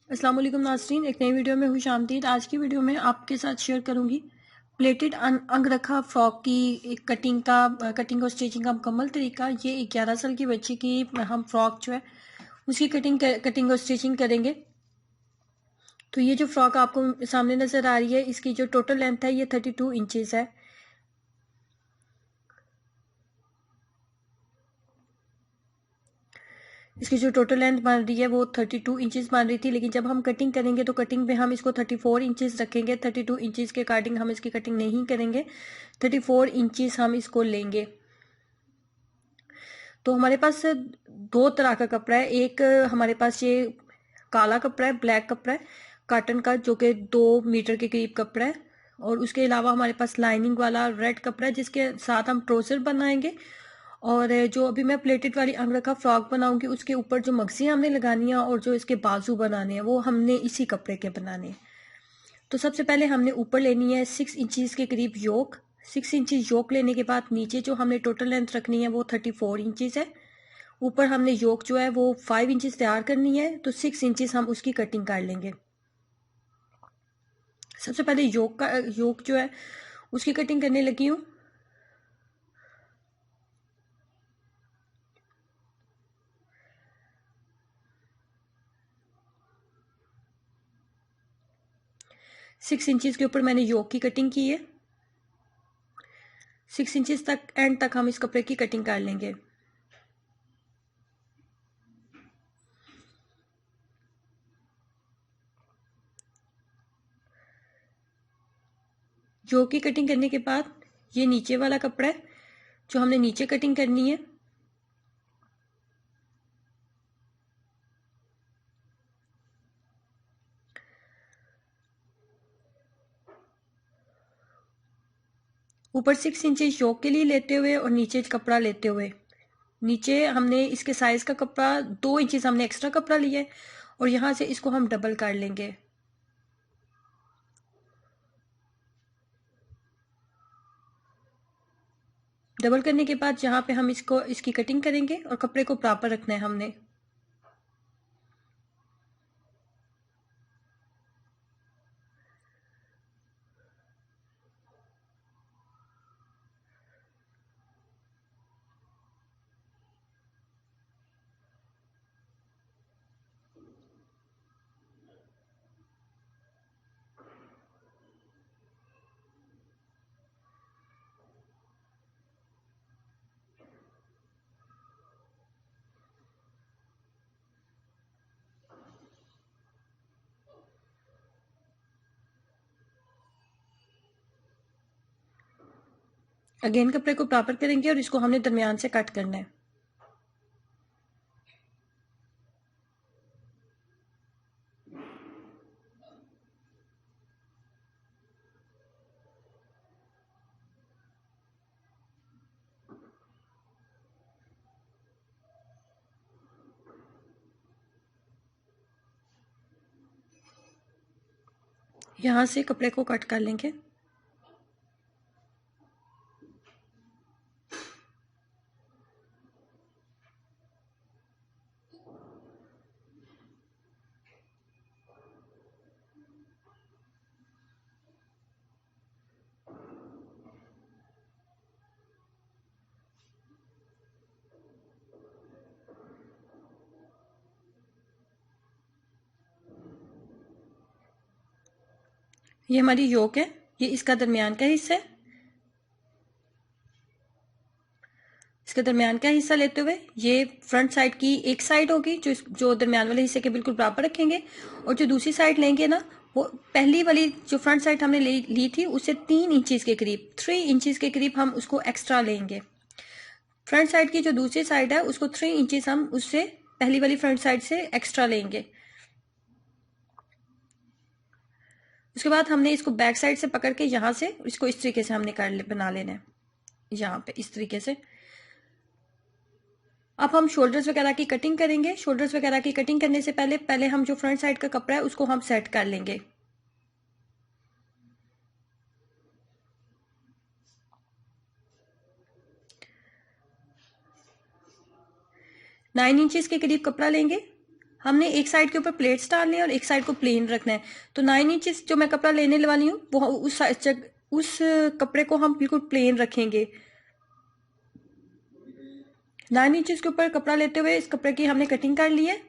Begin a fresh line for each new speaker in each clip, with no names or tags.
अस्सलाम वालेकुम नाज़रीन, एक नई वीडियो में खुश आमदीद। आज की वीडियो में आपके साथ शेयर करूंगी प्लेटेड अंगरखा फ्रॉक की एक कटिंग और स्टिचिंग का मुकम्मल तरीका। ये 11 साल की बच्ची की हम फ्रॉक जो है उसकी कटिंग और स्टिचिंग करेंगे। तो ये जो फ्रॉक आपको सामने नज़र आ रही है, इसकी जो टोटल लेंथ है ये 32 इंचज़ है। इसकी जो टोटल लेंथ बन रही है वो 32 इंचज़ बन रही थी, लेकिन जब हम कटिंग करेंगे तो कटिंग में हम इसको 34 इंचज़ रखेंगे। 32 इंचज़ के अकॉर्डिंग हम इसकी कटिंग नहीं करेंगे, 34 इंचज़ हम इसको लेंगे। तो हमारे पास दो तरह का कपड़ा है। एक हमारे पास ये काला कपड़ा है, ब्लैक कपड़ा है कॉटन का, जो कि 2 मीटर के करीब कपड़ा है। और उसके अलावा हमारे पास लाइनिंग वाला रेड कपड़ा है, जिसके साथ हम ट्राउजर बनाएंगे। और जो अभी मैं प्लेटेड वाली अंगरखा फ्रॉक बनाऊंगी, उसके ऊपर जो मक्सियाँ हमने लगानी है और जो इसके बाजू बनाने हैं वो हमने इसी कपड़े के बनाने हैं। तो सबसे पहले हमने ऊपर लेनी है 6 इंचज़ के करीब योक। 6 इंचज़ योक लेने के बाद नीचे जो हमने टोटल लेंथ रखनी है वो 34 इंचज़ है। ऊपर हमने योक जो है वो 5 इंचज़ तैयार करनी है, तो 6 इंचज़ हम उसकी कटिंग कर लेंगे। सबसे पहले योक जो है उसकी कटिंग करने लगी हूँ। सिक्स इंचज़ के ऊपर मैंने योक की कटिंग की है। 6 इंचज़ तक एंड तक हम इस कपड़े की कटिंग कर लेंगे। योक की कटिंग करने के बाद ये नीचे वाला कपड़ा है जो हमने नीचे कटिंग करनी है। ऊपर 6 इंचज़ योक के लिए लेते हुए और नीचे कपड़ा लेते हुए, नीचे हमने इसके साइज का कपड़ा 2 इंचज़ हमने एक्स्ट्रा कपड़ा लिया है और यहाँ से इसको हम डबल कर लेंगे। डबल करने के बाद जहाँ पे हम इसकी कटिंग करेंगे और कपड़े को बराबर रखना है हमने। अगेन कपड़े को बराबर करेंगे और इसको हमने दरमियान से कट करना है। यहाँ से कपड़े को कट कर लेंगे। ये हमारी योक है, ये इसका दरमियान का हिस्सा है। इसके दरमियान का हिस्सा लेते हुए ये फ्रंट साइड की एक साइड होगी जो दरमियान वाले हिस्से के बिल्कुल बराबर रखेंगे, और जो दूसरी साइड लेंगे ना, वो पहली वाली जो फ्रंट साइड हमने ली थी उससे 3 इंचज़ के करीब, 3 इंचज़ के करीब हम उसको एक्स्ट्रा लेंगे। फ्रंट साइड की जो दूसरी साइड है उसको 3 इंचज़ हम उससे पहली वाली फ्रंट साइड से एक्स्ट्रा लेंगे। उसके बाद हमने इसको बैक साइड से पकड़ के यहाँ से इसको इस तरीके से हमने बना लेना है, यहाँ पे इस तरीके से। अब हम शोल्डर्स वगैरह की कटिंग करेंगे। शोल्डर्स वगैरह की कटिंग करने से पहले हम जो फ्रंट साइड का कपड़ा है उसको हम सेट कर लेंगे। नाइन इंचज़ के करीब कपड़ा लेंगे। हमने एक साइड के ऊपर प्लेट्स डालनी है और एक साइड को प्लेन रखना है। तो 9 इंचेस जो मैं कपड़ा लेने वाली हूँ वो उस कपड़े को हम बिल्कुल प्लेन रखेंगे। 9 इंचेस के ऊपर कपड़ा लेते हुए इस कपड़े की हमने कटिंग कर ली है।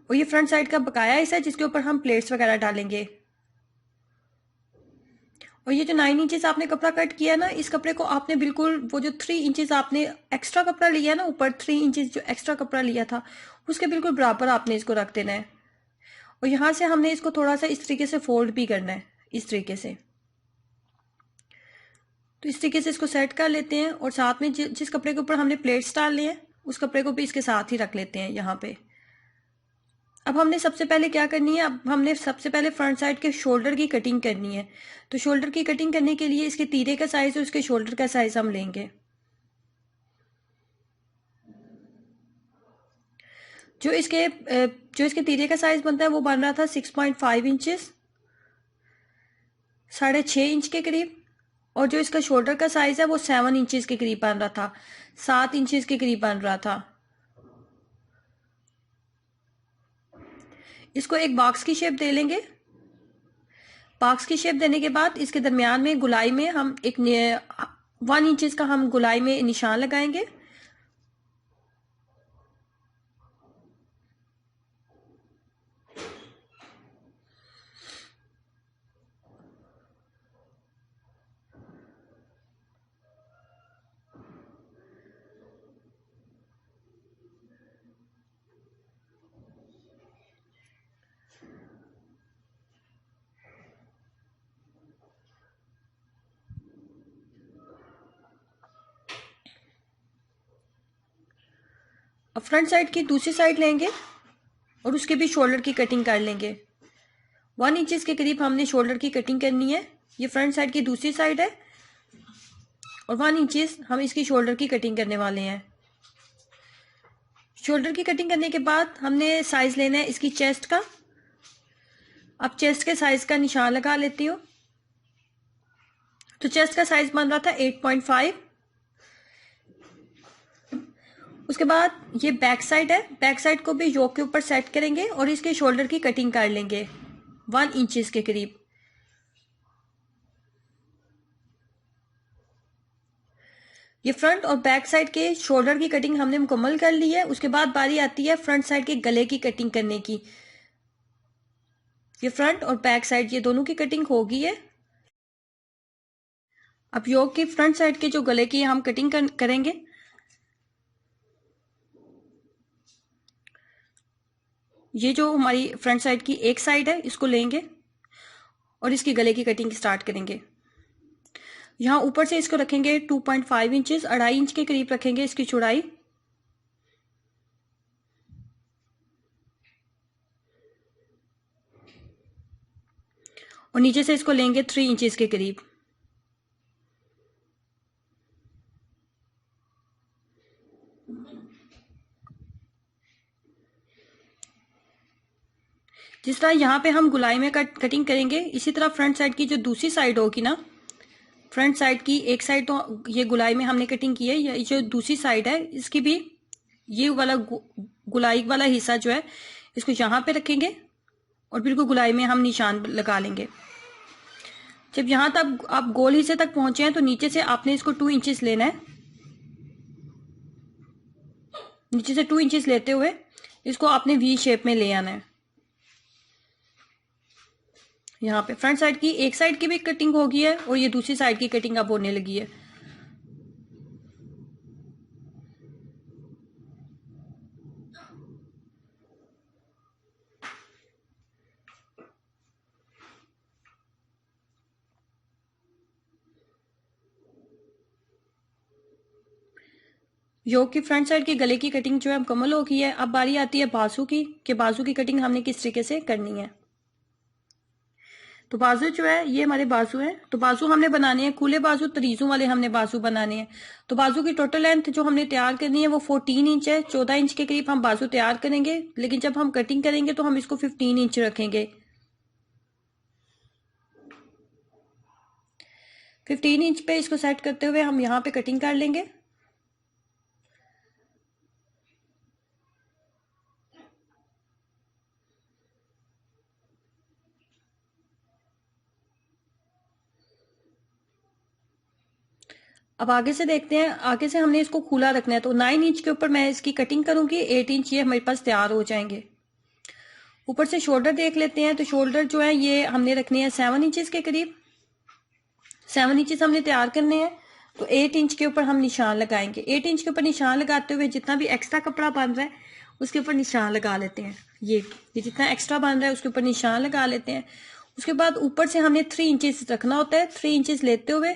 और ये फ्रंट साइड का बकाया हिस्सा है जिसके ऊपर हम प्लेट्स वगैरह डालेंगे। और ये जो 9 इंचेस आपने कपड़ा कट किया ना, इस कपड़े को आपने बिल्कुल वो जो 3 इंचेस आपने एक्स्ट्रा कपड़ा लिया ना, ऊपर 3 इंचेस जो एक्स्ट्रा कपड़ा लिया था उसके बिल्कुल बराबर आपने इसको रख देना है। और यहाँ से हमने इसको थोड़ा सा इस तरीके से फोल्ड भी करना है, इस तरीके से। तो इस तरीके से इसको सेट कर लेते हैं और साथ में जिस कपड़े के ऊपर हमने प्लेट्स डालने हैं उस कपड़े को भी इसके साथ ही रख लेते हैं यहाँ पे। अब हमने सबसे पहले क्या करनी है, अब हमने सबसे पहले फ्रंट साइड के शोल्डर की कटिंग करनी है। तो शोल्डर की कटिंग करने के लिए इसके तीरे का साइज और उसके शोल्डर का साइज हम लेंगे। जो इसके तीरे का साइज बनता है वो बन रहा था 6.5 इंचेस, 6.5 इंच के करीब। और जो इसका शोल्डर का साइज है वो 7 इंचेस के करीब बन रहा था, 7 इंचेस के करीब बन रहा था। इसको एक बॉक्स की शेप दे लेंगे। बॉक्स की शेप देने के बाद इसके दरमियान में गुलाई में हम 1 इंचेस का हम गुलाई में निशान लगाएंगे। अब फ्रंट साइड की दूसरी साइड लेंगे और उसके भी शोल्डर की कटिंग कर लेंगे। 1 इंचेस के करीब हमने शोल्डर की कटिंग करनी है। ये फ्रंट साइड की दूसरी साइड है और 1 इंचेस हम इसकी शोल्डर की कटिंग करने वाले हैं। शोल्डर की कटिंग करने के बाद हमने साइज लेना है इसकी चेस्ट का। अब चेस्ट के साइज का निशान लगा लेती हूँ। तो चेस्ट का साइज बन रहा था 8.5। उसके बाद ये बैक साइड है, बैक साइड को भी योक के ऊपर सेट करेंगे और इसके शोल्डर की कटिंग कर लेंगे 1 इंचेस के करीब। ये फ्रंट और बैक साइड के शोल्डर की कटिंग हमने मुकम्मल कर ली है। उसके बाद बारी आती है फ्रंट साइड के गले की कटिंग करने की। ये फ्रंट और बैक साइड ये दोनों की कटिंग हो गई है। अब योक की फ्रंट साइड के जो गले की हम कटिंग करेंगे। ये जो हमारी फ्रंट साइड की एक साइड है इसको लेंगे और इसकी गले की कटिंग स्टार्ट करेंगे। यहाँ ऊपर से इसको रखेंगे 2.5 इंचेस, 2.5 इंच के करीब रखेंगे इसकी चौड़ाई। और नीचे से इसको लेंगे 3 इंचेस के करीब। जिस तरह यहाँ पे हम गुलाई में कटिंग करेंगे, इसी तरह फ्रंट साइड की जो दूसरी साइड होगी ना, फ्रंट साइड की एक साइड तो ये गुलाई में हमने कटिंग की है, ये जो दूसरी साइड है इसकी भी ये वाला गुलाई वाला हिस्सा जो है इसको यहाँ पे रखेंगे और बिल्कुल गुलाई में हम निशान लगा लेंगे। जब यहाँ तक आप गोल हिस्से तक पहुंचे हैं तो नीचे से आपने इसको 2 इंचेस लेना है। नीचे से 2 इंचेस लेते हुए इसको आपने वी शेप में ले आना है। यहाँ पे फ्रंट साइड की एक साइड की भी कटिंग हो गई है और ये दूसरी साइड की कटिंग अब होने लगी है। योक की फ्रंट साइड की गले की कटिंग जो है मुकम्मल हो गई है। अब बारी आती है बाजू की, कि बाजू की कटिंग हमने किस तरीके से करनी है। तो बाजू जो है ये हमारे बाजू है। तो बाजू हमने बनाने हैं खुले बाजू, तरीजों वाले हमने बाजू बनाने हैं। तो बाजू की टोटल लेंथ जो हमने तैयार करनी है वो 14 इंच है। 14 इंच के करीब हम बाजू तैयार करेंगे, लेकिन जब हम कटिंग करेंगे तो हम इसको 15 इंच रखेंगे। 15 इंच पे इसको सेट करते हुए हम यहाँ पे कटिंग कर लेंगे। अब आगे से देखते हैं, आगे से हमने इसको खुला रखना है, तो 9 इंच के ऊपर मैं इसकी कटिंग करूंगी, 8 इंच ये हमारे पास तैयार हो जाएंगे। ऊपर से शोल्डर देख लेते हैं, तो शोल्डर जो है ये हमने रखने हैं 7 इंचेस के करीब, 7 इंचेस हमने तैयार करने हैं। तो 8 इंच के ऊपर हम निशान लगाएंगे। 8 इंच के ऊपर निशान लगाते हुए जितना भी एक्स्ट्रा कपड़ा बन रहा है उसके ऊपर निशान लगा लेते हैं। ये जितना एक्स्ट्रा बन रहा है उसके ऊपर निशान लगा लेते हैं। उसके बाद ऊपर से हमने 3 इंचेस रखना होता है। 3 इंचेस लेते हुए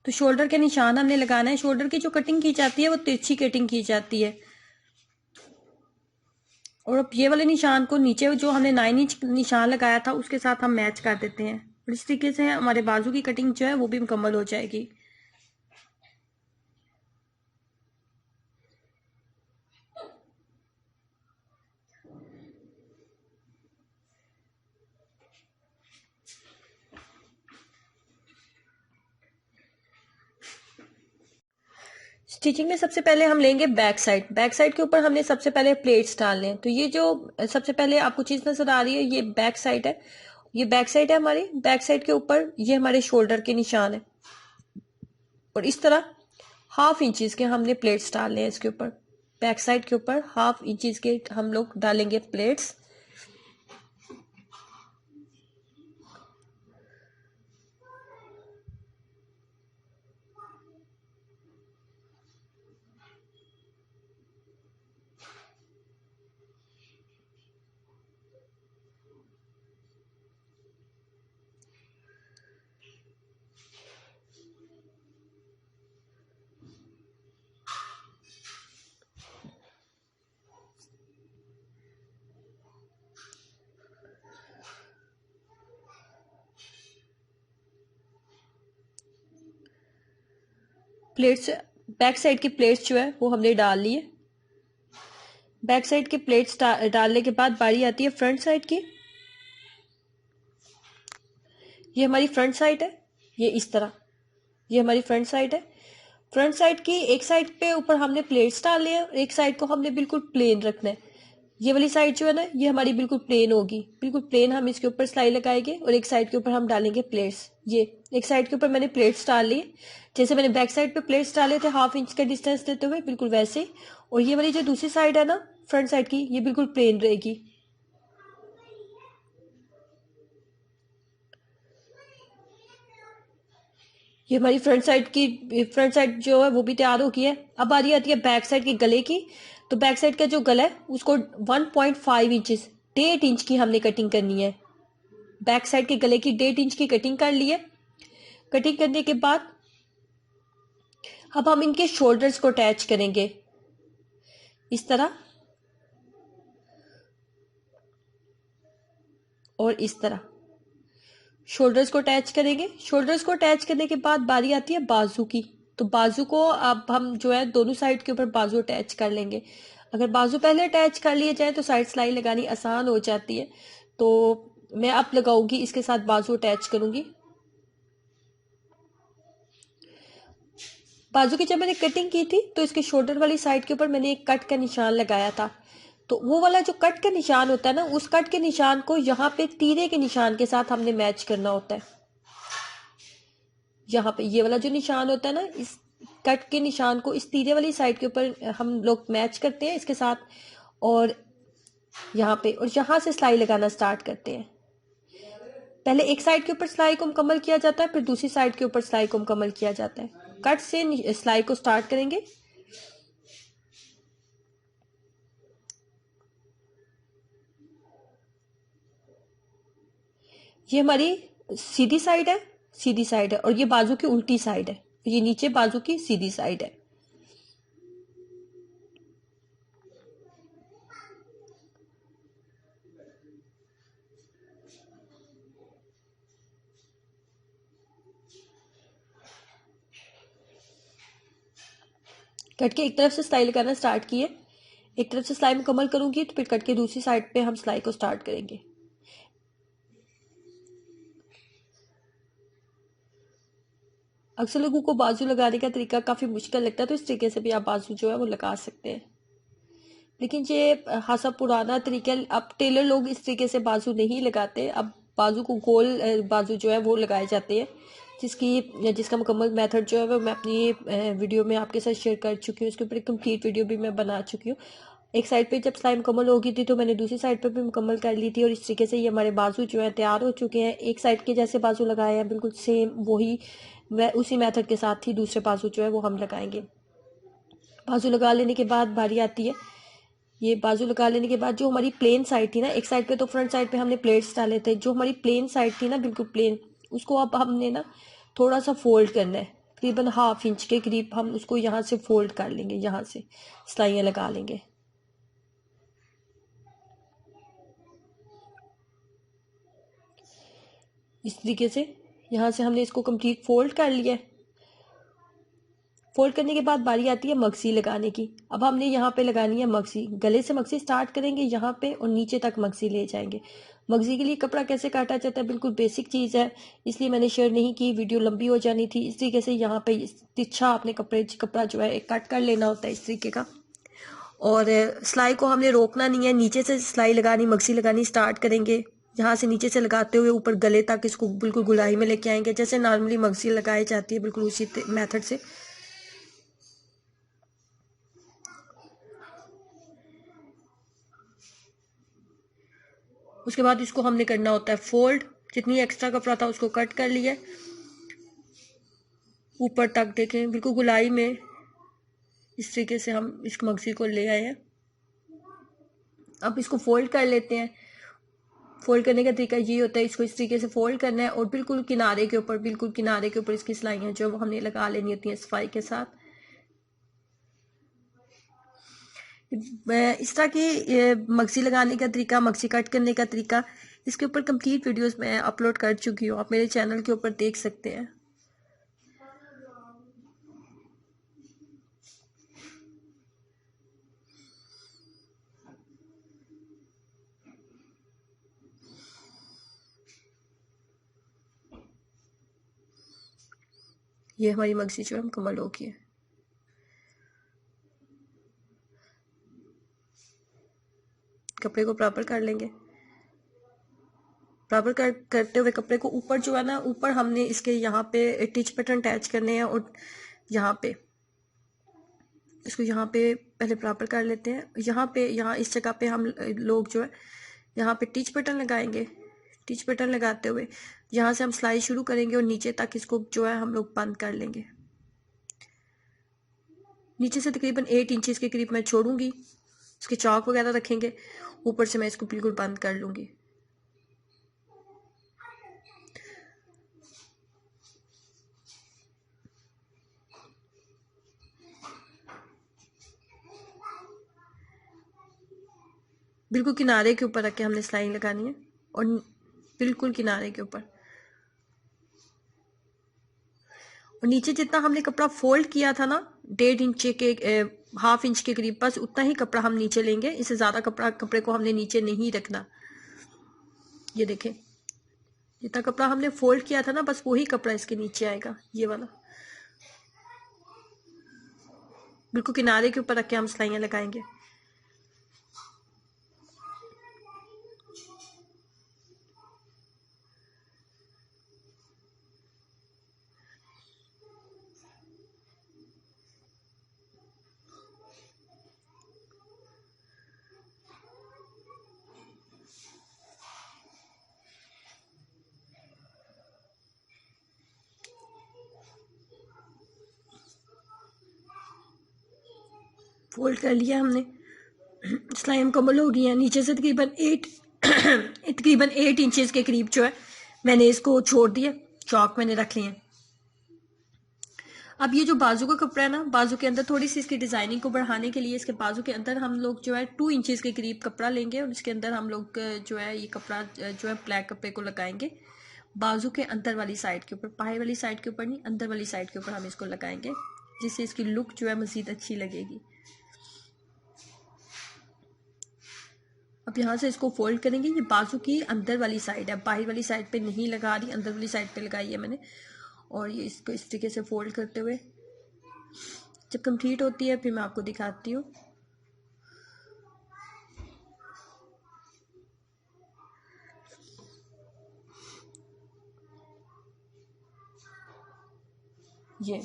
तो शोल्डर के निशान हमने लगाना है। शोल्डर की जो कटिंग की जाती है वो तिरछी कटिंग की जाती है। और अब ये वाले निशान को नीचे जो हमने 9 इंच निशान लगाया था उसके साथ हम मैच कर देते हैं, और इस तरीके से हमारे बाजू की कटिंग जो है वो भी मुकम्मल हो जाएगी। स्टिचिंग में सबसे पहले हम लेंगे बैक साइड। बैक साइड के ऊपर हमने सबसे पहले प्लेट्स डालने हैं। तो ये जो सबसे पहले आपको चीज नजर आ रही है ये बैक साइड है। ये बैक साइड है हमारी। बैक साइड के ऊपर ये हमारे शोल्डर के निशान है, और इस तरह हाफ इंचेस के हमने प्लेट्स डालने हैं इसके ऊपर। बैक साइड के ऊपर हाफ इंचेस के हम लोग डालेंगे प्लेट्स। प्लेट्स, बैक साइड की प्लेट्स जो है वो हमने डाल ली है। बैक साइड के प्लेट्स डालने के बाद बारी आती है फ्रंट साइड की। ये हमारी फ्रंट साइड है, ये इस तरह, ये हमारी फ्रंट साइड है। फ्रंट साइड की एक साइड पे ऊपर हमने प्लेट्स डालने हैं, एक साइड को हमने बिल्कुल प्लेन रखना है। ये वाली साइड जो है ना ये हमारी बिल्कुल प्लेन होगी, बिल्कुल प्लेन हम इसके ऊपर सिलाई लगाएंगे, और एक साइड के ऊपर हम डालेंगे प्लेट्स। ये एक साइड के ऊपर मैंने प्लेट्स डाल ली, जैसे मैंने बैक साइड पे प्लेट्स डाले थे हाफ इंच का डिस्टेंस देते हुए, बिल्कुल वैसे। और ये वाली जो दूसरी साइड है ना फ्रंट साइड की, ये बिल्कुल प्लेन रहेगी। ये हमारी फ्रंट साइड जो है वो भी तैयार हो गई है। अब बारी आती है बैक साइड के गले की। तो बैक साइड का जो गला है उसको 1.5 इंचेस, 1.5 इंच की हमने कटिंग करनी है। बैक साइड के गले की 1.5 इंच की कटिंग कर ली है। कटिंग करने के बाद अब हम इनके शोल्डर्स को अटैच करेंगे इस तरह और इस तरह। शोल्डर्स को अटैच करेंगे। शोल्डर्स को अटैच करने के बाद बारी आती है बाजू की। तो बाजू को अब हम जो है दोनों साइड के ऊपर बाजू अटैच कर लेंगे। अगर बाजू पहले अटैच कर लिए जाए तो साइड सिलाई लगानी आसान हो जाती है। तो मैं अब लगाऊंगी, इसके साथ बाजू अटैच करूंगी। बाजू की जब मैंने कटिंग की थी तो इसके शोल्डर वाली साइड के ऊपर मैंने एक कट का निशान लगाया था। तो वो वाला जो कट का निशान होता है ना, उस कट के निशान को यहाँ पे तीरे के निशान के साथ हमने मैच करना होता है। यहाँ पे ये वाला जो निशान होता है ना, इस कट के निशान को इस तीरे वाली साइड के ऊपर हम लोग मैच करते हैं इसके साथ, और यहाँ पे, और यहाँ से सिलाई लगाना स्टार्ट करते हैं। पहले एक साइड के ऊपर सिलाई को मुकम्मल किया जाता है, फिर दूसरी साइड के ऊपर सिलाई को मुकम्मल किया जाता है। कट से सिलाई को स्टार्ट करेंगे। ये हमारी सीधी साइड है, सीधी साइड है, और ये बाजू की उल्टी साइड है। ये नीचे बाजू की सीधी साइड है। कट के एक तरफ से सिलाई लगाना स्टार्ट किए, एक तरफ से सिलाई मुकम्मल करूंगी तो फिर कट के दूसरी साइड पे हम सिलाई को स्टार्ट करेंगे। अक्सर लोगों को बाजू लगाने का तरीका काफी मुश्किल लगता है, तो इस तरीके से भी आप बाजू जो है वो लगा सकते हैं। लेकिन ये खासा पुराना तरीका, अब टेलर लोग इस तरीके से बाजू नहीं लगाते। अब बाजू को गोल बाजू जो है वो लगाए जाते हैं। जिसका मुकम्मल मेथड जो है वो मैं अपनी ये वीडियो में आपके साथ शेयर कर चुकी हूँ। इसके ऊपर एक कंप्लीट वीडियो भी मैं बना चुकी हूँ। एक साइड पे जब सिलाई मुकम्मल हो गई थी तो मैंने दूसरी साइड पे भी मुकम्मल कर ली थी, और इस तरीके से ये हमारे बाजू जो है तैयार हो चुके हैं। एक साइड के जैसे बाजू लगाए हैं, बिल्कुल सेम वही उसी मेथड के साथ ही दूसरे बाजू जो है वो हम लगाएंगे। बाजू लगा लेने के बाद बारी आती है, ये बाजू लगा लेने के बाद जो हमारी प्लेन साइड थी ना, एक साइड पे तो फ्रंट साइड पे हमने प्लेट्स डाले थे, जो हमारी प्लेन साइड थी ना बिल्कुल प्लेन, उसको अब हमने ना थोड़ा सा फोल्ड करना है, तकरीबन 1/2 इंच के करीब हम उसको यहाँ से फोल्ड कर लेंगे, यहाँ से सिलाइयाँ लगा लेंगे। इस तरीके से यहाँ से हमने इसको कंप्लीट फोल्ड कर लिया है। फोल्ड करने के बाद बारी आती है मक्सी लगाने की। अब हमने यहाँ पे लगानी है मक्सी, गले से मक्सी स्टार्ट करेंगे यहाँ पे और नीचे तक मक्सी ले जाएंगे। मक्सी के लिए कपड़ा कैसे काटा जाता है बिल्कुल बेसिक चीज़ है, इसलिए मैंने शेयर नहीं की, वीडियो लंबी हो जानी थी। इस तरीके से यहाँ पे तिरछा अपने कपड़ा जो है एक कट कर लेना होता है इस तरीके का। और सिलाई को हमने रोकना नहीं है, नीचे से सिलाई लगानी, मक्सी लगानी स्टार्ट करेंगे। यहाँ से नीचे से लगाते हुए ऊपर गले तक इसको बिल्कुल गुलाई में लेके आएंगे, जैसे नॉर्मली मक्सी लगाई जाती है बिल्कुल उसी मेथड से। उसके बाद इसको हमने करना होता है फोल्ड, जितनी एक्स्ट्रा कपड़ा था उसको कट कर लिया, ऊपर तक देखें बिल्कुल गुलाई में इस तरीके से हम इस मक्सी को ले आए हैं। अब इसको फोल्ड कर लेते हैं। फोल्ड करने का तरीका ये होता है, इसको इस तरीके से फोल्ड करना है और बिल्कुल किनारे के ऊपर इसकी सिलाइयाँ जो वो हमने लगा लेनी होती हैं सफाई के साथ। इस तरह की मक्सी लगाने का तरीका, मक्सी कट करने का तरीका, इसके ऊपर कंप्लीट वीडियोस मैं अपलोड कर चुकी हूँ, आप मेरे चैनल के ऊपर देख सकते हैं। ये हमारी मक्सी जो है मुकम्मल हो गई है। कपड़े को बराबर कर लेंगे। बराबर करते हुए कपड़े को ऊपर जो है ना, ऊपर हमने इसके यहाँ पे टिच बटन अटैच करने हैं, और यहाँ पे इसको यहाँ पे पहले बराबर कर लेते हैं। यहाँ इस जगह पे हम लोग जो है यहाँ पे टिच बटन लगाएंगे। टिच बटन लगाते हुए यहाँ से हम सिलाई शुरू करेंगे और नीचे तक इसको जो है हम लोग बंद कर लेंगे। नीचे से तकरीबन 8 इंचेस के करीब मैं छोड़ूंगी, इसके चौक वगैरह रखेंगे, ऊपर से मैं इसको बिल्कुल बंद कर लूँगी। बिल्कुल किनारे के ऊपर रख के हमने सिलाई लगानी है, और बिल्कुल किनारे के ऊपर। और नीचे जितना हमने कपड़ा फोल्ड किया था ना, 1.5 इंच के 1/2 इंच के करीब, बस उतना ही कपड़ा हम नीचे लेंगे, इससे ज़्यादा कपड़े को हमने नीचे नहीं रखना। ये देखें, जितना कपड़ा हमने फोल्ड किया था ना, बस वही कपड़ा इसके नीचे आएगा, ये वाला। बिल्कुल किनारे के ऊपर रख के हम सिलाइयाँ लगाएंगे। फोल्ड कर लिया हमने, सिलाई मुकम्मल हो गई है। नीचे से तकरीबन 8 इंचेस के करीब जो है मैंने इसको छोड़ दिया, चौक मैंने रख लिए हैं। अब ये जो बाजू का कपड़ा है ना, बाजू के अंदर थोड़ी सी इसकी डिजाइनिंग को बढ़ाने के लिए इसके बाजू के अंदर हम लोग जो है 2 इंचेस के करीब कपड़ा लेंगे, और इसके अंदर हम लोग जो है ये कपड़ा जो है ब्लैक कपड़े को लगाएंगे बाजू के अंदर वाली साइड के ऊपर, पाए वाली साइड के ऊपर नहीं, अंदर वाली साइड के ऊपर हम इसको लगाएंगे, जिससे इसकी लुक जो है मजीद अच्छी लगेगी। अब यहाँ से इसको फोल्ड करेंगे, ये बाजू की अंदर वाली साइड है, बाहर वाली साइड पे नहीं लगा रही, अंदर वाली साइड पे लगाई है मैंने। और ये इसको इस तरीके से फोल्ड करते हुए जब कंप्लीट होती है फिर मैं आपको दिखाती हूँ। ये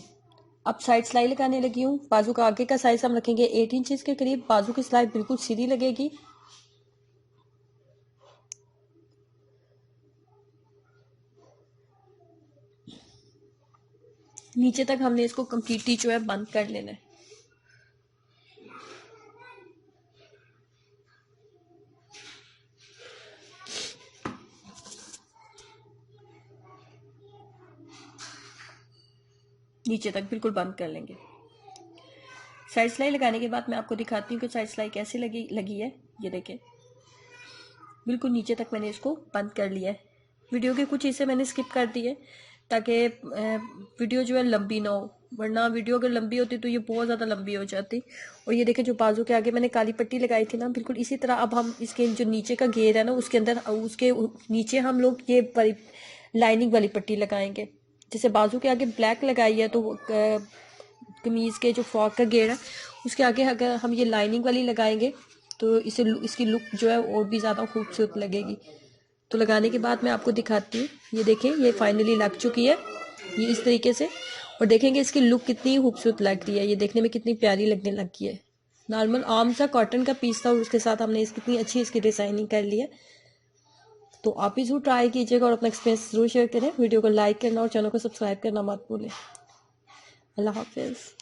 अब साइड सिलाई लगाने लगी हूँ। बाजू का आगे का साइज हम रखेंगे 8 इंचेस के करीब। बाजू की सिलाई बिल्कुल सीधी लगेगी। नीचे तक हमने इसको कम्प्लीटली जो है बंद कर लेना है। नीचे तक बिल्कुल बंद कर लेंगे। साइड सिलाई लगाने के बाद मैं आपको दिखाती हूँ कि साइड सिलाई कैसे लगी है। ये देखें, बिल्कुल नीचे तक मैंने इसको बंद कर लिया है। वीडियो के कुछ हिस्से मैंने स्किप कर दिए ताकि वीडियो जो है लंबी ना हो, वरना वीडियो अगर लंबी होती तो ये बहुत ज़्यादा लंबी हो जाती। और ये देखें, जो बाजू के आगे मैंने काली पट्टी लगाई थी ना, बिल्कुल इसी तरह अब हम इसके जो नीचे का घेर है ना, उसके अंदर उसके नीचे हम लोग ये लाइनिंग वाली पट्टी लगाएंगे। जैसे बाजू के आगे ब्लैक लगाई है तो कमीज़ के जो फ्रॉक का घेर है उसके आगे अगर हम ये लाइनिंग वाली लगाएंगे तो इसकी लुक जो है और भी ज़्यादा खूबसूरत लगेगी। तो लगाने के बाद मैं आपको दिखाती हूँ। ये देखें, ये फाइनली लग चुकी है ये इस तरीके से। और देखेंगे इसकी लुक कितनी खूबसूरत लग रही है। ये देखने में कितनी प्यारी लगने लगी है। नॉर्मल आम सा कॉटन का पीस था और उसके साथ हमने कितनी अच्छी इसकी डिज़ाइनिंग कर ली है। तो आप भी ज़रूर ट्राई कीजिएगा और अपना एक्सपीरियंस ज़रूर शेयर करें। वीडियो को लाइक करना और चैनल को सब्सक्राइब करना मत भूलें। अल्लाह हाफिज़।